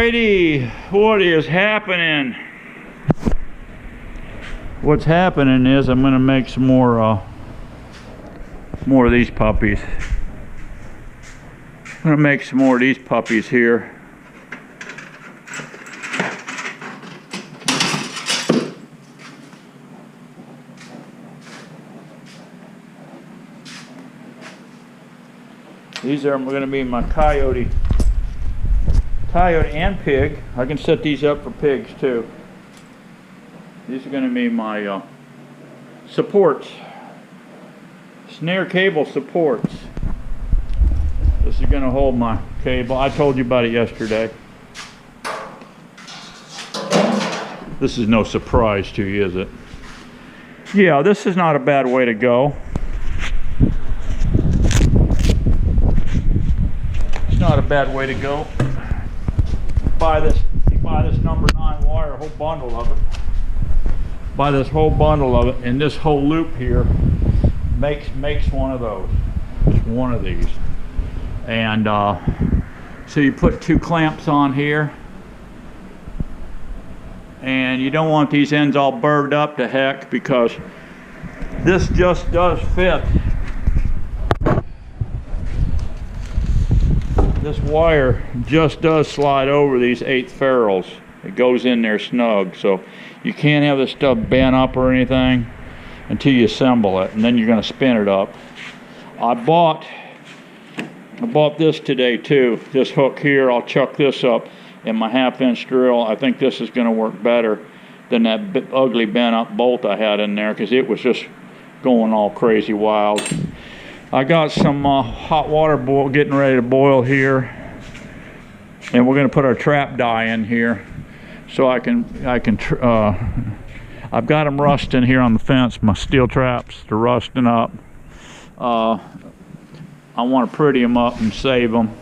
Alrighty, what is happening? What's happening is I'm going to make some more of these puppies. I'm going to make some more of these puppies here. These are going to be my coyote and pig. I can set these up for pigs too. These are going to be my supports, snare cable supports. This is going to hold my cable. I told you about it yesterday. This is no surprise to you, is it? Yeah, this is not a bad way to go. It's not a bad way to go. You buy this number 9 wire, a whole bundle of it. Buy this whole bundle of it, and this whole loop here makes one of those. Just one of these. And so you put 2 clamps on here, and you don't want these ends all burred up to heck, because this just does fit. This wire just does slide over these 1/8 ferrules. It goes in there snug, so you can't have this stuff bent up or anything until you assemble it, and then you're going to spin it up. I bought this today too. This hook here, I'll chuck this up in my 1/2-inch drill. I think this is going to work better than that ugly bent up bolt I had in there, because it was just going all crazy wild. I got some hot water getting ready to boil here, and we're going to put our trap die in here, so I've got them rusting here on the fence. My steel traps, they're rusting up. I want to pretty them up and save them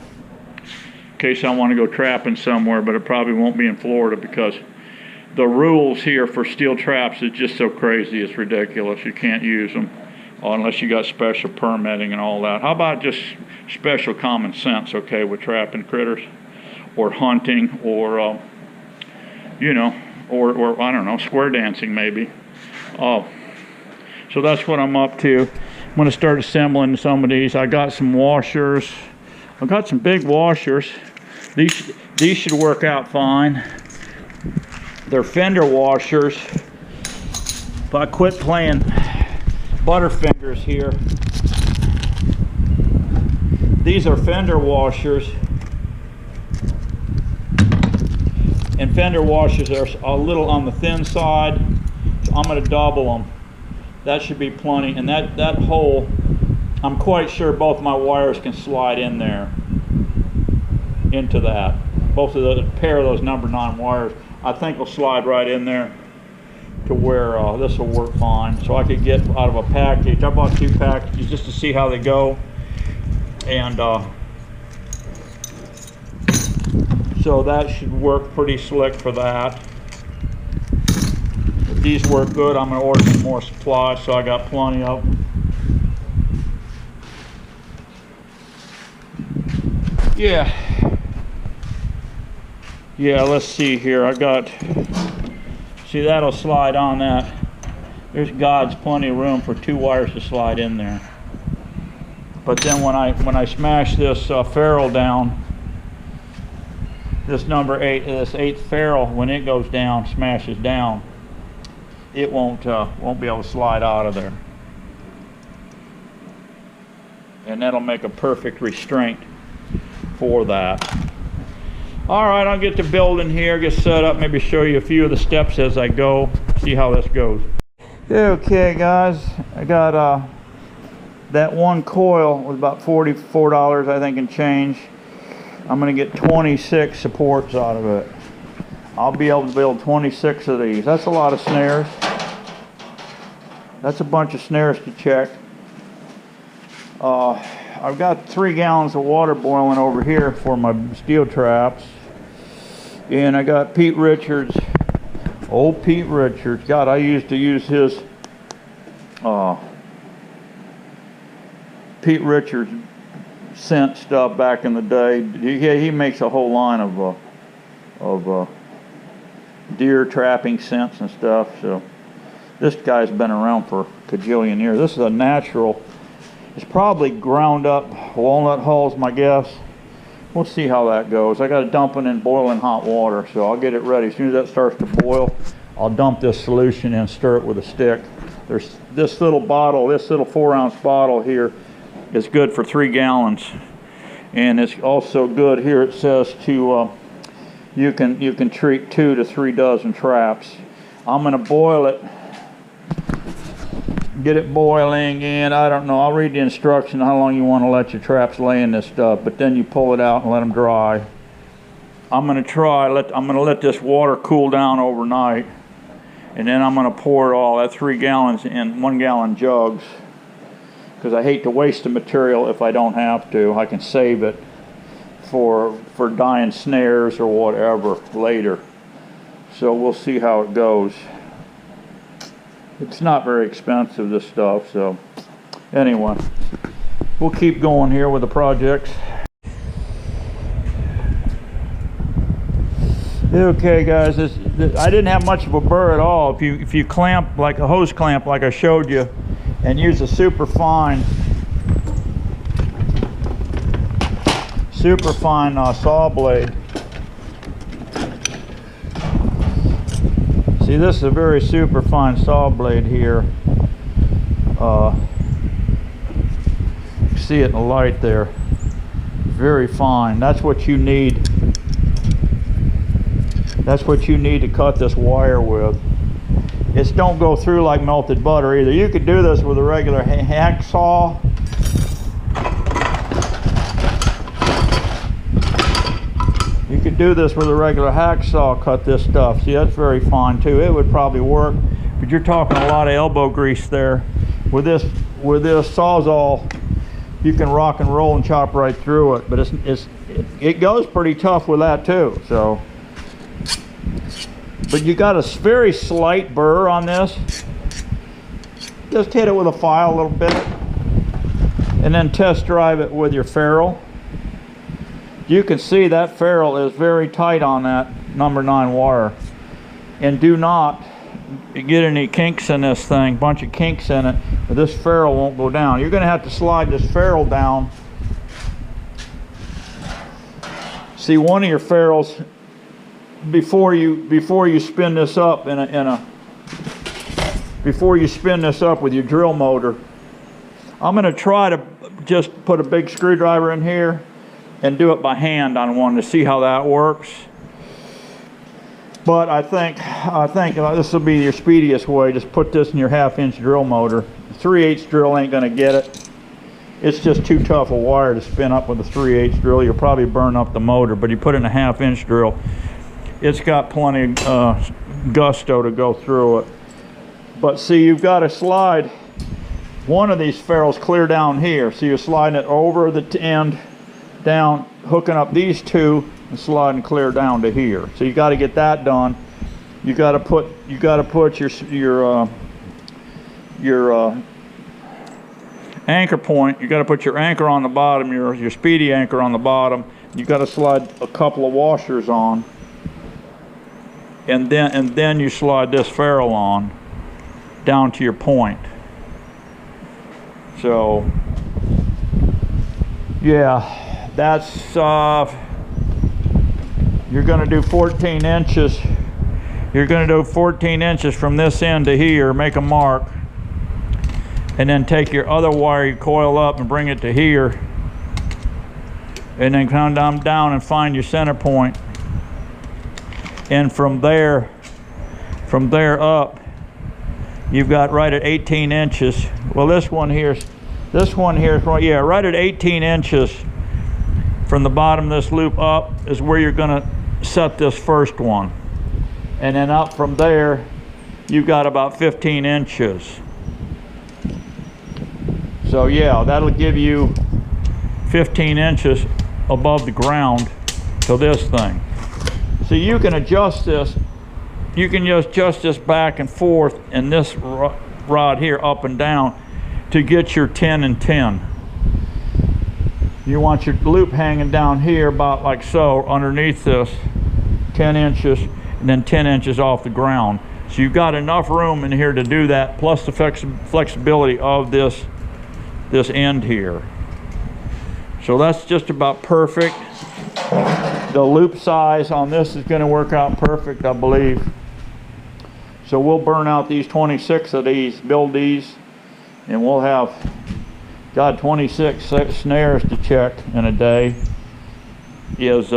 in case I want to go trapping somewhere, but it probably won't be in Florida, because the rules here for steel traps is just so crazy. It's ridiculous. You can't use them unless you got special permitting and all that. How about just special common sense, okay, with trapping critters or hunting, or you know, or I don't know, square dancing maybe. So that's what I'm up to. I'm going to start assembling some of these. I got some washers. I got some big washers. These should work out fine. They're fender washers. If I quit playing Butterfingers here, these are fender washers, and fender washers are a little on the thin side, so I'm going to double them. That should be plenty, and that hole, I'm quite sure both my wires can slide in there into that. Both of the pair of those number 9 wires, I think, will slide right in there to where this will work fine. So I could get out of a package. I bought 2 packages just to see how they go, and so that should work pretty slick for that. If these work good, I'm going to order some more supplies, so I got plenty of them. Yeah, let's see here. I got, see, that'll slide on that. There's God's plenty of room for 2 wires to slide in there. But then when I smash this ferrule down, this number 8, this 8th ferrule, when it goes down, smashes down, it won't be able to slide out of there. And that'll make a perfect restraint for that. All right, I'll get to building here, get set up, maybe show you a few of the steps as I go, see how this goes. Okay guys, I got that one coil was about $44, I think, and change. I'm gonna get 26 supports out of it. I'll be able to build 26 of these. That's a lot of snares. That's a bunch of snares to check. I've got 3 gallons of water boiling over here for my steel traps. And I got Pete Richards, old Pete Richards. God, I used to use his Pete Richards scent stuff back in the day. He makes a whole line of deer trapping scents and stuff. So this guy's been around for a cajillion years. This is a natural, it's probably ground up walnut hulls, my guess. We'll see how that goes. I got to dump it in boiling hot water, so I'll get it ready. As soon as that starts to boil, I'll dump this solution in and stir it with a stick. There's this little bottle, this little 4-ounce bottle here is good for 3 gallons. And it's also good here, it says to, you can treat 2 to 3 dozen traps. I'm going to boil it, get it boiling, and I don't know, I'll read the instruction how long you want to let your traps lay in this stuff, but then you pull it out and let them dry. I'm going to let this water cool down overnight, and then I'm going to pour it all, that 3 gallons, in 1 gallon jugs, because I hate to waste the material if I don't have to. I can save it for dyeing snares or whatever later. So we'll see how it goes. It's not very expensive, this stuff, so anyway, we'll keep going here with the projects. Okay guys, I didn't have much of a burr at all. If you clamp like a hose clamp like I showed you and use a super fine saw blade. See, this is a very super fine saw blade here. See it in the light there. Very fine. That's what you need. That's what you need to cut this wire with. It's don't go through like melted butter either. You could do this with a regular hacksaw. You could do this with a regular hacksaw, cut this stuff. See, that's very fine too. It would probably work, but you're talking a lot of elbow grease there. With this Sawzall, you can rock and roll and chop right through it. But it goes pretty tough with that too. So, but you got a very slight burr on this. Just hit it with a file a little bit, and then test drive it with your ferrule. You can see that ferrule is very tight on that number 9 wire. And do not get any kinks in this thing, bunch of kinks in it, or this ferrule won't go down. You're going to have to slide this ferrule down. See, one of your ferrules, before you spin this up before you spin this up with your drill motor, I'm going to try to just put a big screwdriver in here and do it by hand on one to see how that works. But I think this will be your speediest way. Just put this in your 1/2-inch drill motor. The 3/8 drill ain't gonna get it. It's just too tough a wire to spin up with a 3/8 drill. You'll probably burn up the motor, but you put it in a 1/2-inch drill, it's got plenty of gusto to go through it. But see, you've got to slide one of these ferrules clear down here. So you're sliding it over the end, down, hooking up these 2 and sliding clear down to here. So you got to get that done. You got to put your anchor point. You got to put your anchor on the bottom, your speedy anchor on the bottom. You got to slide a couple of washers on, and then you slide this ferrule on down to your point. So yeah. That's, you're going to do 14 inches. You're going to do 14 inches from this end to here, make a mark, and then take your other wire, you coil up and bring it to here, and then come down and find your center point. And from there up, you've got right at 18 inches. Well, this one here, yeah, right at 18 inches. From the bottom of this loop up is where you're going to set this first one. And then up from there, you've got about 15 inches. So yeah, that'll give you 15 inches above the ground to this thing. So you can adjust this. You can just adjust this back and forth and this rod here up and down to get your 10 and 10. You want your loop hanging down here about like so underneath this 10 inches, and then 10 inches off the ground. So you've got enough room in here to do that, plus the flexibility of this end here. So that's just about perfect. The loop size on this is going to work out perfect, I believe. So we'll burn out these 26 of these, build these, and we'll have, God, 26 snares to check in a day is,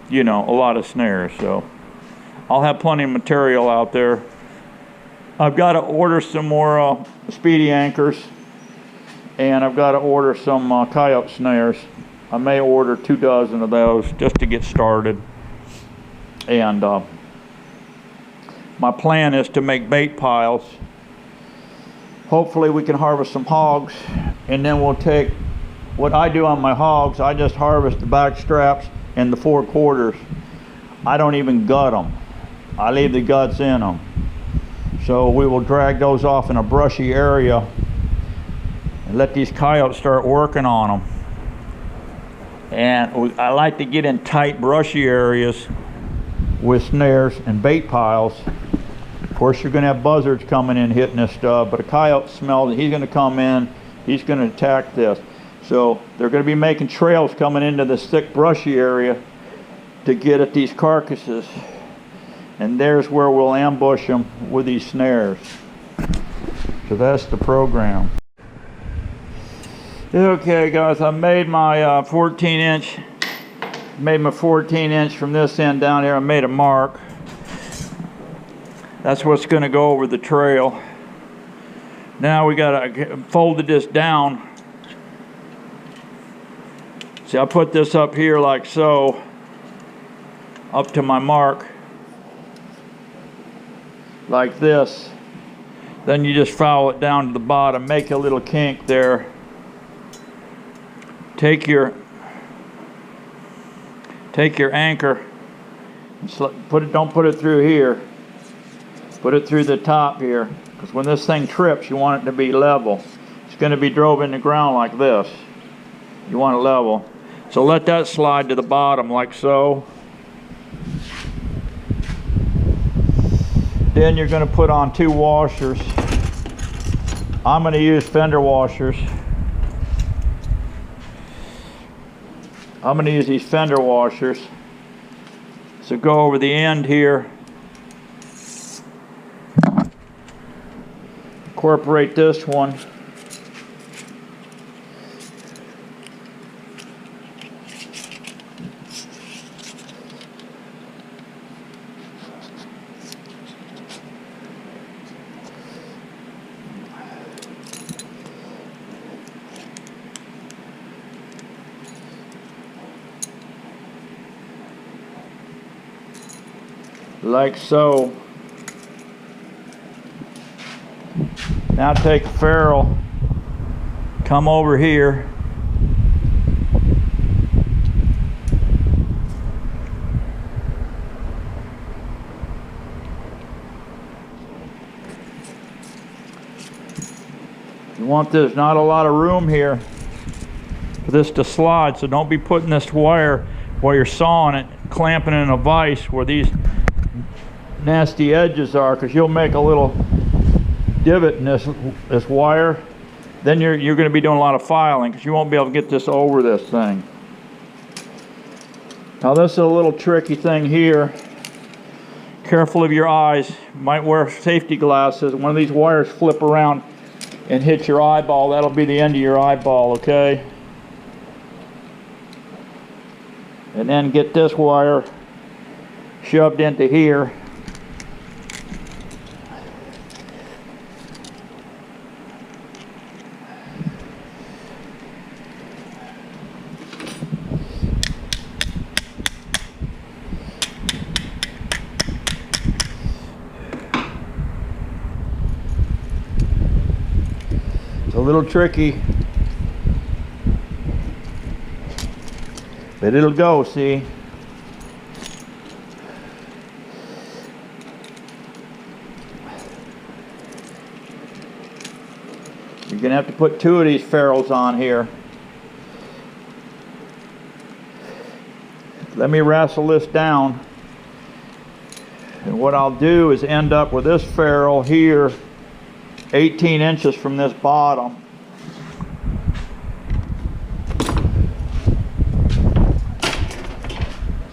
you know, a lot of snares. So I'll have plenty of material out there. I've got to order some more speedy anchors, and I've got to order some coyote snares. I may order 2 dozen of those just to get started. And my plan is to make bait piles. Hopefully we can harvest some hogs, and then we'll take what I do on my hogs. I just harvest the back straps and the 4 quarters. I don't even gut them. I leave the guts in them. So we will drag those off in a brushy area and let these coyotes start working on them. And I like to get in tight brushy areas with snares and bait piles. Of course, you're going to have buzzards coming in hitting this stuff, but a coyote smells it. He's going to come in, he's going to attack this. So they're going to be making trails coming into this thick brushy area to get at these carcasses. And there's where we'll ambush them with these snares. So that's the program. Okay guys, I made my 14 inch from this end down here. I made a mark. That's what's going to go over the trail. Now we gotta folded this down. See, I put this up here like so, up to my mark, like this. Then you just foul it down to the bottom, make a little kink there. Take your anchor and don't put it through here. Put it through the top here, because when this thing trips, you want it to be level. It's going to be drove in the ground like this. You want it level. So let that slide to the bottom like so. Then you're going to put on 2 washers. I'm going to use fender washers. I'm going to use these fender washers. So go over the end here. Incorporate this one. Like so. Now take a ferrule, come over here, you want this, not a lot of room here for this to slide, so don't be putting this wire while you're sawing it, clamping it in a vise where these nasty edges are, because you'll make a little divot in this wire. Then you're going to be doing a lot of filing, because you won't be able to get this over this thing. Now this is a little tricky thing here. Careful of your eyes. You might wear safety glasses. One of these wires flip around and hit your eyeball. That'll be the end of your eyeball, okay? And then get this wire shoved into here. It's a little tricky, but it'll go, see? You're gonna have to put 2 of these ferrules on here. Let me wrestle this down. what I'll do is end up with this ferrule here 18 inches from this bottom.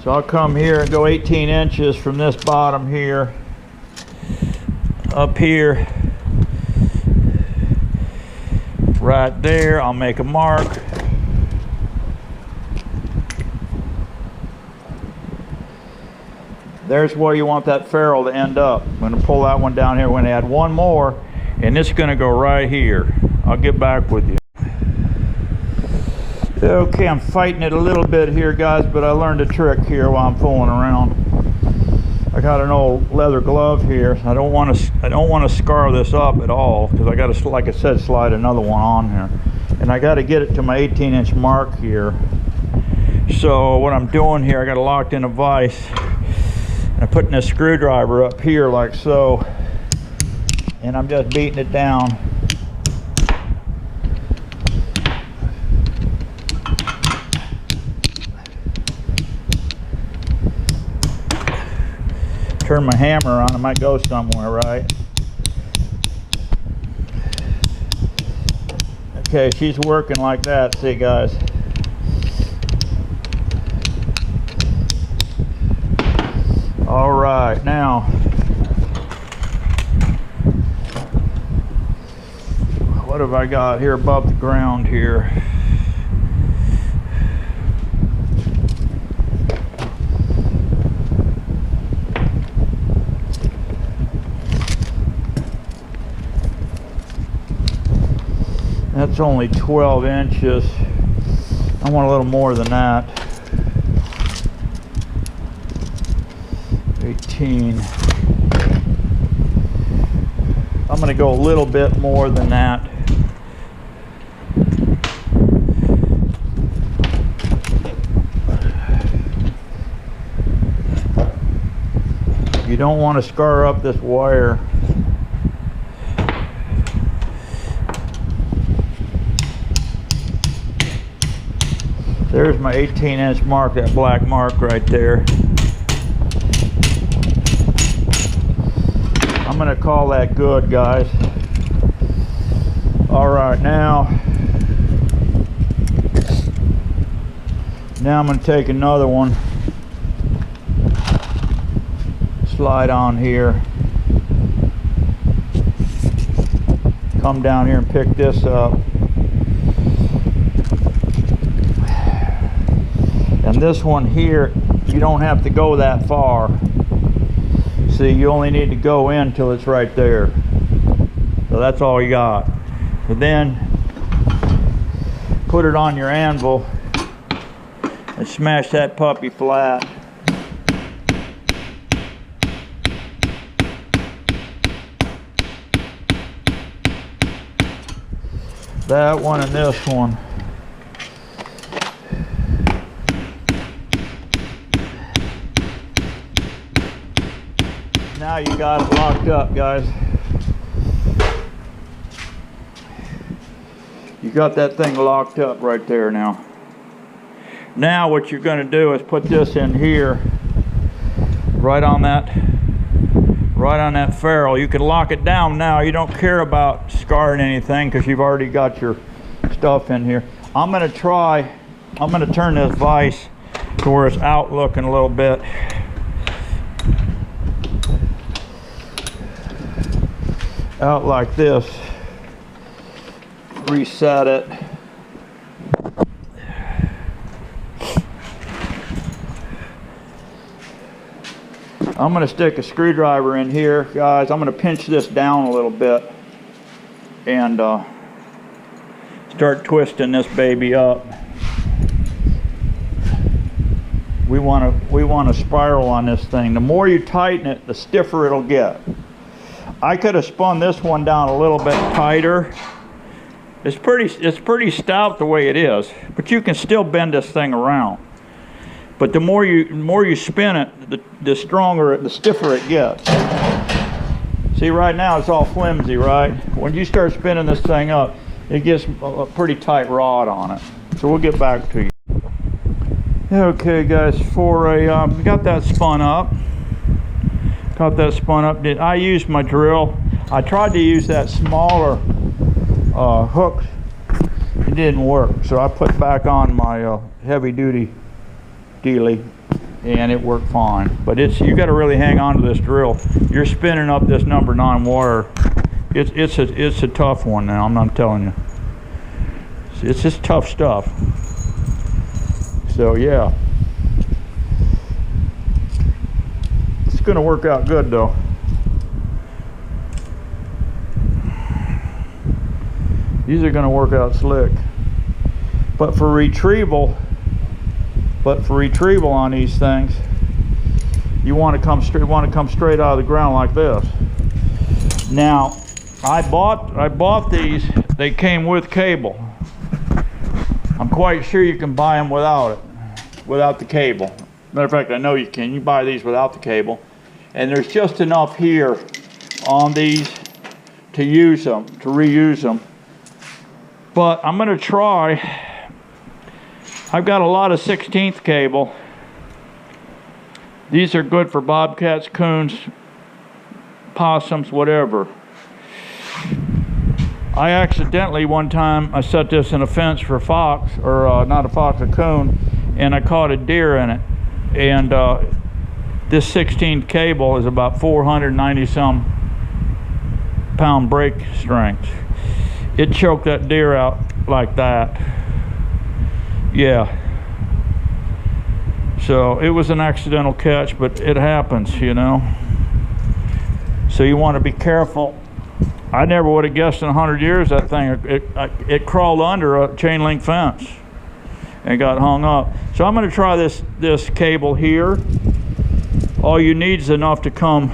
So I'll come here and go 18 inches from this bottom here up here right there. I'll make a mark. There's where you want that ferrule to end up. I'm going to pull that one down here. We're going to add one more, and it's going to go right here. I'll get back with you. Okay, I'm fighting it a little bit here, guys, but I learned a trick here while I'm fooling around. I got an old leather glove here. I don't want to scar this up at all, because I got to, like I said, slide another one on here, and I got to get it to my 18-inch mark here. So what I'm doing here, I got it locked in a vise. I'm putting a screwdriver up here like so, and I'm just beating it down. Turn my hammer on, it might go somewhere, right? Okay, she's working like that, see guys. All right, now what have I got here above the ground here? That's only 12 inches. I want a little more than that. 18. I'm going to go a little bit more than that. You don't want to scar up this wire. There's my 18-inch mark, that black mark right there. I'm gonna call that good, guys. All right, now I'm gonna take another one, slide on here, come down here and pick this up. And this one here, you don't have to go that far. See, you only need to go in till it's right there. So that's all you got. So then, put it on your anvil and smash that puppy flat. That one and this one. Now you got it locked up, guys. You got that thing locked up right there now. Now what you're going to do is put this in here, right on that ferrule. You can lock it down now. You don't care about scarring anything because you've already got your stuff in here. I'm going to turn this vise to where it's out looking a little bit. Out like this, reset it. I'm going to stick a screwdriver in here, guys. I'm going to pinch this down a little bit and start twisting this baby up. We want a spiral on this thing. The more you tighten it, the stiffer it'll get. I could have spun this one down a little bit tighter. It's pretty stout the way it is, but you can still bend this thing around. But the more you spin it, the stronger, the stiffer it gets. See, right now it's all flimsy, right? When you start spinning this thing up, it gets a pretty tight rod on it. So we'll get back to you. Okay, guys, we got that spun up. Got that spun up. I used my drill. I tried to use that smaller hook. It didn't work, so I put back on my heavy duty dealie, and it worked fine. But you got to really hang on to this drill. You're spinning up this number 9 wire. It's a tough one now. I'm telling you. It's just tough stuff. So yeah, it's gonna work out good though. These are gonna work out slick. But for retrieval on these things, you want to come straight out of the ground like this. Now, I bought these. They came with cable. I'm quite sure you can buy them without the cable. Matter of fact, I know you can. You buy these without the cable, and there's just enough here on these to use them, to reuse them. But I'm gonna try. I've got a lot of 16th cable. These are good for bobcats, coons, possums, whatever. I accidentally one time, I set this in a fence for a fox, or not a fox, a coon, and I caught a deer in it. And this 16th cable is about 490 some pound brake strength. It choked that deer out like that. Yeah. So it was an accidental catch, but it happens, you know. So you want to be careful. I never would have guessed in 100 years that thing, it crawled under a chain link fence and got hung up. So I'm going to try this cable here. All you need is enough to come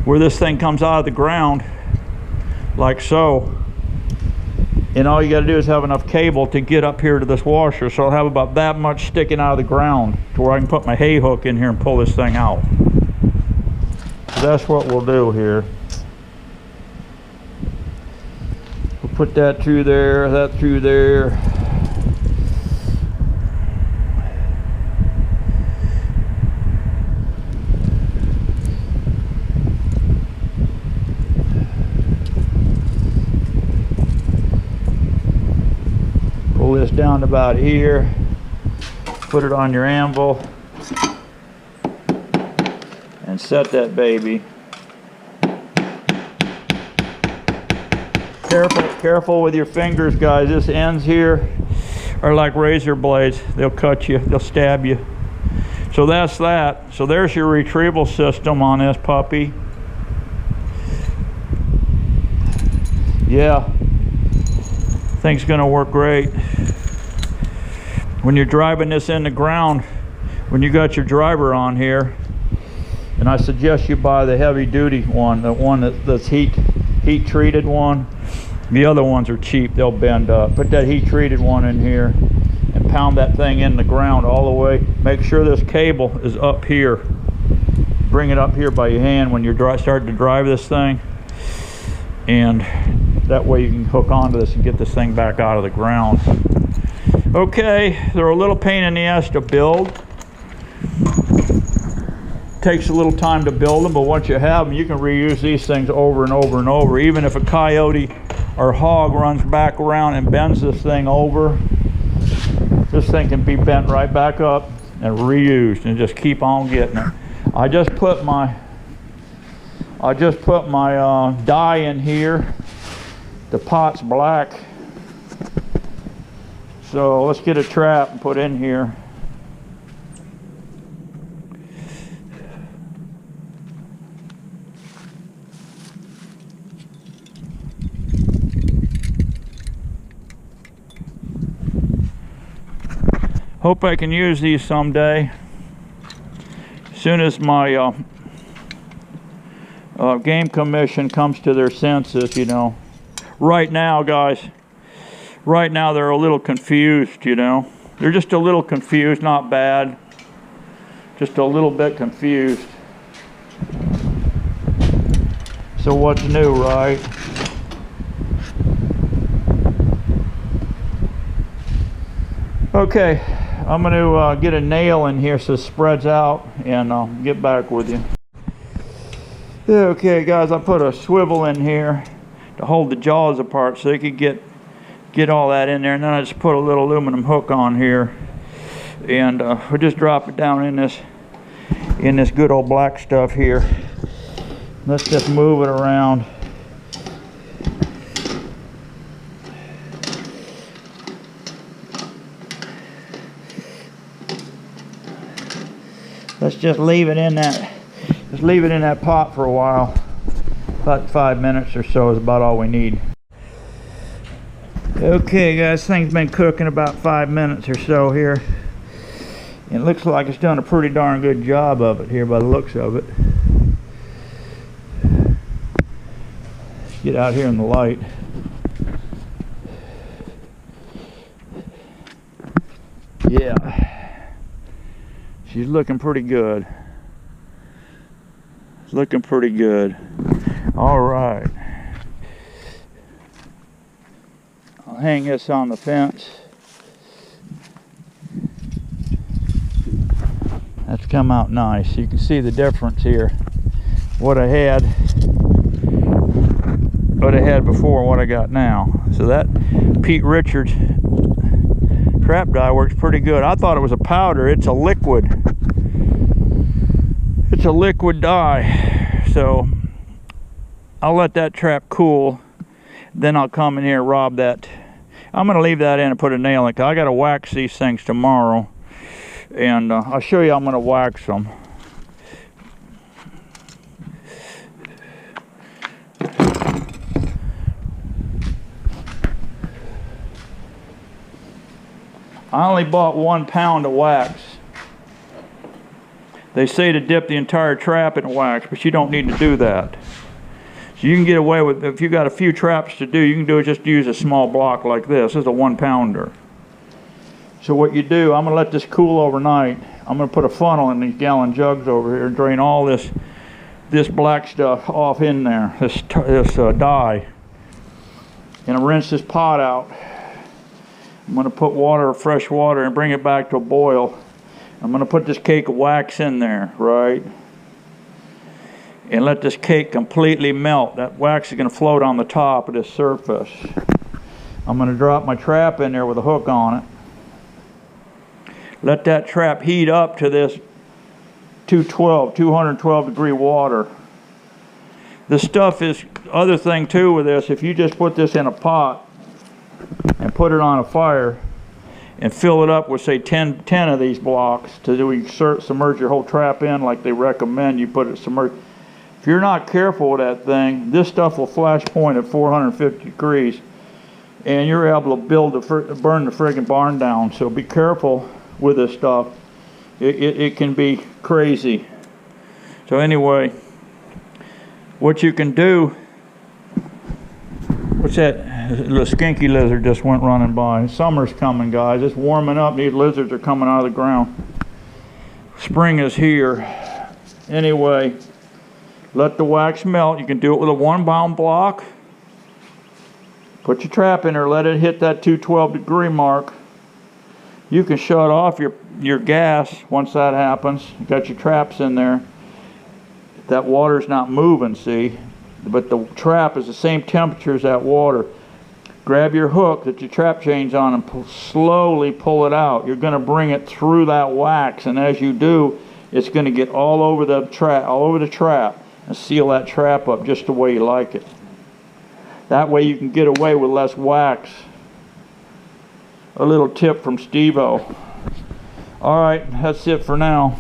where this thing comes out of the ground, like so. And all you got to do is have enough cable to get up here to this washer. So I'll have about that much sticking out of the ground to where I can put my hay hook in here and pull this thing out. So that's what we'll do here. We'll put that through there, that through there. Pull this down to about here. Put it on your anvil. And set that baby. Careful with your fingers, guys. This ends here are like razor blades. They'll cut you, they'll stab you. So that's that. So there's your retrieval system on this puppy. Yeah, thing's gonna work great. When you're driving this in the ground, when you got your driver on here, and I suggest you buy the heavy duty one, the one that's heat treated one. The other ones are cheap, they'll bend up. Put that heat treated one in here and pound that thing in the ground all the way. Make sure this cable is up here. Bring it up here by your hand when you're starting to drive this thing. And that way you can hook onto this and get this thing back out of the ground. Okay, they're a little pain in the ass to build. Takes a little time to build them, but once you have them, you can reuse these things over and over and over. Even if a coyote or hog runs back around and bends this thing over, this thing can be bent right back up and reused, and just keep on getting it. I just put my dye in here. The pot's black, so let's get a trap and put in here. Hope I can use these someday. As soon as my game commission comes to their senses, you know. Right now, guys, right now they're a little confused, you know. They're just a little confused, not bad. Just a little bit confused. So what's new, right? Okay. I'm going to get a nail in here so it spreads out, and I'll get back with you. Okay guys, I put a swivel in here to hold the jaws apart so they could get all that in there, and then I just put a little aluminum hook on here, and we'll just drop it down in this good old black stuff here. Let's just move it around. Let's just leave it in that pot for a while. About 5 minutes or so is about all we need. Okay guys, thing's been cooking about 5 minutes or so here. It looks like it's done a pretty darn good job of it here by the looks of it. Let's get out here in the light. Yeah. She's looking pretty good. It's looking pretty good. All right. I'll hang this on the fence. That's come out nice. You can see the difference here. What I had before and what I got now. So that Pete Richards trap dye works pretty good. I thought it was a powder. It's a liquid. It's a liquid dye. So I'll let that trap cool. Then I'll come in here and rob that. I'm going to leave that in and put a nail in it. I got to wax these things tomorrow. And I'll show you how I'm going to wax them. I only bought 1 pound of wax. They say to dip the entire trap in wax, but you don't need to do that. So you can get away with, if you got a few traps to do, you can do is just use a small block like this. This is a 1 pounder. So what you do, I'm going to let this cool overnight. I'm going to put a funnel in these gallon jugs over here and drain all this black stuff off in there, this dye. And I rinse this pot out. I'm going to put water, fresh water, and bring it back to a boil. I'm going to put this cake of wax in there, right? And let this cake completely melt. That wax is going to float on the top of this surface. I'm going to drop my trap in there with a hook on it. Let that trap heat up to this 212 degree water. The stuff is, other thing too with this, if you just put this in a pot and put it on a fire and fill it up with say 10 of these blocks to submerge your whole trap in like they recommend, you put it submerged. If you're not careful with that thing, this stuff will flash point at 450 degrees and you're able to burn the friggin' barn down. So be careful with this stuff. It can be crazy. So anyway, what you can do, what's that? The skinky lizard just went running by. Summer's coming, guys. It's warming up. These lizards are coming out of the ground. Spring is here. Anyway, let the wax melt. You can do it with a 1 pound block. Put your trap in there, let it hit that 212 degree mark. You can shut off your gas once that happens. You got your traps in there. That water's not moving, see? But the trap is the same temperature as that water. Grab your hook that your trap chain's on and slowly pull it out. You're going to bring it through that wax, and as you do, it's going to get all over the trap, and seal that trap up just the way you like it. That way you can get away with less wax. A little tip from Steve-O. All right, that's it for now.